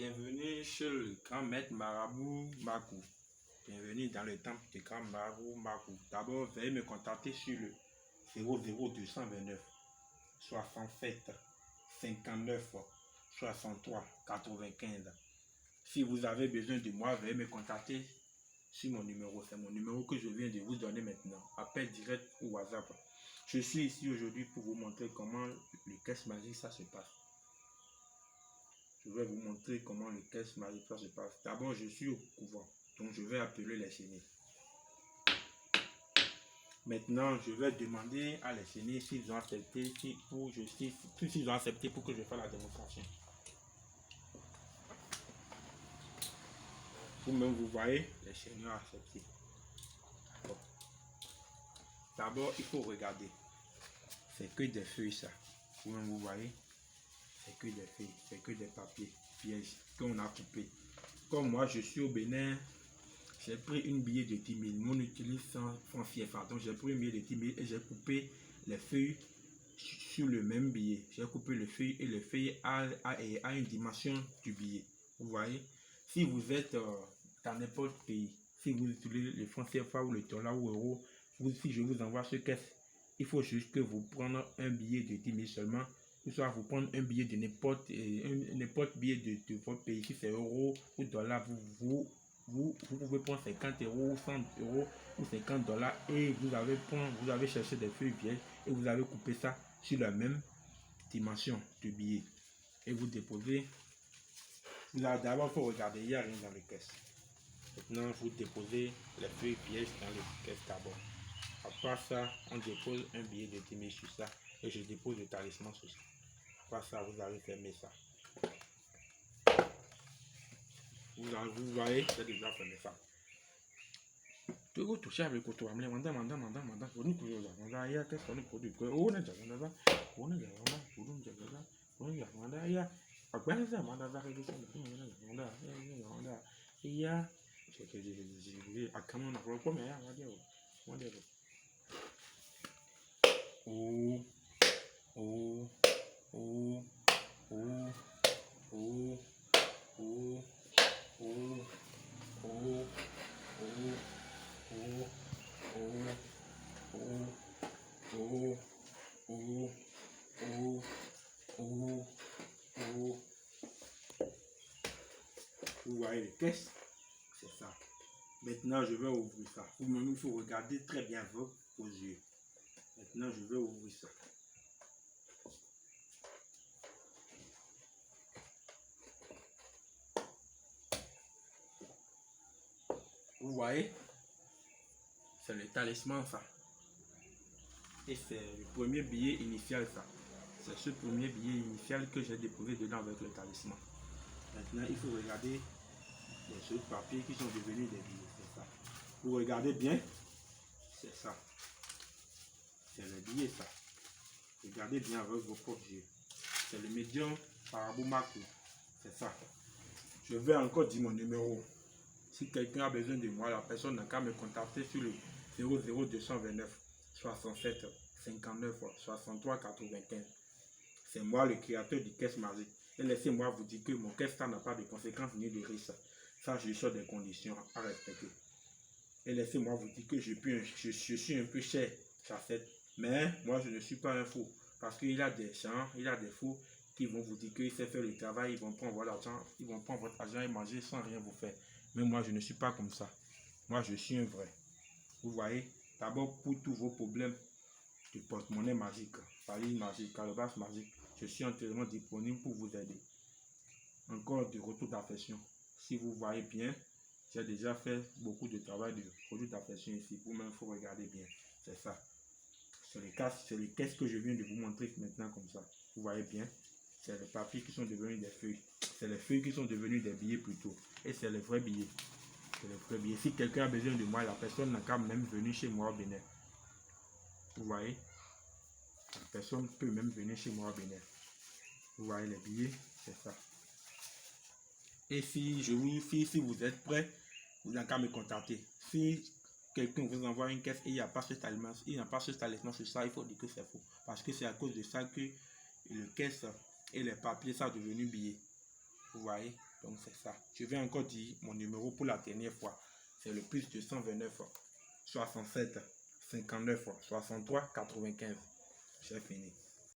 Bienvenue chez le grand maître Marabout Makou. Bienvenue dans le temple du grand Marabout Makou. D'abord, veuillez me contacter sur le 00229 67 59 63 95. Si vous avez besoin de moi, veuillez me contacter sur mon numéro. C'est mon numéro que je viens de vous donner maintenant. Appel direct ou WhatsApp. Je suis ici aujourd'hui pour vous montrer comment le caisse magique ça se passe. Je vais vous montrer comment le caisse magique ça se passe. D'abord, je suis au couvent, donc je vais appeler les chénis. Maintenant, je vais demander à les chénis s'ils ont accepté, s'ils ont accepté pour que je fasse la démonstration. Vous-même, vous voyez, les chénis ont accepté. D'abord, il faut regarder. C'est que des feuilles, ça. Vous-même, vous voyez. C'est que des feuilles, c'est que des papiers pièges qu'on a coupés. Comme moi, je suis au Bénin, j'ai pris une billet de 10 000. Mon utilise sans francs CFA. Donc, j'ai pris une billet de 10 000 et j'ai coupé les feuilles sur le même billet. J'ai coupé les feuilles et les feuilles à une dimension du billet. Vous voyez, si vous êtes dans n'importe quel pays, si vous utilisez le franc CFA ou le dollar ou l'euro, si je vous envoie ce caisse, il faut juste que vous preniez un billet de 10 000 seulement. Ou soit vous prendre un billet de n'importe billet de votre pays, si c'est euro ou dollar, vous pouvez prendre 50 euros, 100 euros ou 50 dollars et vous avez cherché des feuilles vierges et vous avez coupé ça sur la même dimension du billet et vous déposez. D'abord, il faut regarder, il n'y a rien dans les caisses. Maintenant, vous déposez les feuilles vierges dans les caisses d'abord. À part ça, on dépose un billet de 10 000 sur ça et je dépose le talisman sur ça. Pas ça, vous allez fermer ça. Vous voyez, j'ai déjà fermé ça. Tu veux toucher avec le toit, mandant. Vous nous pouvez la il y a qu'est-ce qu'on produit. Oh, n'a jamais là. On n'a jamais là. On n'a jamais là. On n'a jamais là. Il y a. À quoi ça, mandant, ça réglé ça. Il y a. J'ai à comment on a fait quoi, mais on va dire. On va dire. Oh. Oh. Oh. Oh. Oh. Oh. Oh. Oh. Oh. Oh. Oh. Oh. Oh. Oh. Oh. Oh. Vous voyez les caisses, c'est ça. Maintenant, je vais ouvrir ça. Vous-même, il faut regarder très bien vos yeux. Maintenant, je vais ouvrir ça. Vous voyez, c'est le talisman ça. Et c'est le premier billet initial ça. C'est ce premier billet initial que j'ai déposé dedans avec le talisman. Maintenant, il faut regarder les autres papiers qui sont devenus des billets. C'est ça. Vous regardez bien, c'est ça. C'est le billet ça. Regardez bien avec vos propres yeux. C'est le médium Marabout Makou. C'est ça. Je vais encore dire mon numéro. Si quelqu'un a besoin de moi, la personne n'a qu'à me contacter sur le 00229 67 59 63 95. C'est moi le créateur du caisse magique. Et laissez-moi vous dire que mon caisse n'a pas de conséquences ni de risques. Ça, je suis des conditions à respecter. Et laissez-moi vous dire que je suis un peu cher, Chasset. Mais moi, je ne suis pas un fou. Parce qu'il y a des gens, il y a des fous qui vont vous dire qu'ils savent faire le travail, ils vont prendre votre argent, ils vont prendre votre argent et manger sans rien vous faire. Mais moi, je ne suis pas comme ça. Moi, je suis un vrai. Vous voyez, d'abord pour tous vos problèmes de porte-monnaie magique, valise magique, calebasse magique, je suis entièrement disponible pour vous aider. Encore de retour d'affection. Si vous voyez bien, j'ai déjà fait beaucoup de travail de retour d'affection ici. Vous-même, il faut regarder bien. C'est ça. C'est les caisses que je viens de vous montrer maintenant comme ça. Vous voyez bien. C'est les papiers qui sont devenus des feuilles. C'est les feuilles qui sont devenues des billets plutôt. Et c'est les vrais billets. C'est les vrais billets. Si quelqu'un a besoin de moi, la personne n'a qu'à même venir chez moi au Bénin. Vous voyez? La personne peut même venir chez moi au Bénin. Vous voyez les billets? C'est ça. Et si vous êtes prêt, vous n'avez qu'à me contacter. Si quelqu'un vous envoie une caisse et il n'y a pas ce talisman, sur ça, il faut dire que c'est faux. Parce que c'est à cause de ça que le caisse et les papiers sont devenus billets. Vous voyez? Donc c'est ça. Je vais encore dire mon numéro pour la dernière fois. C'est le plus 229 67 59 63 95. J'ai fini.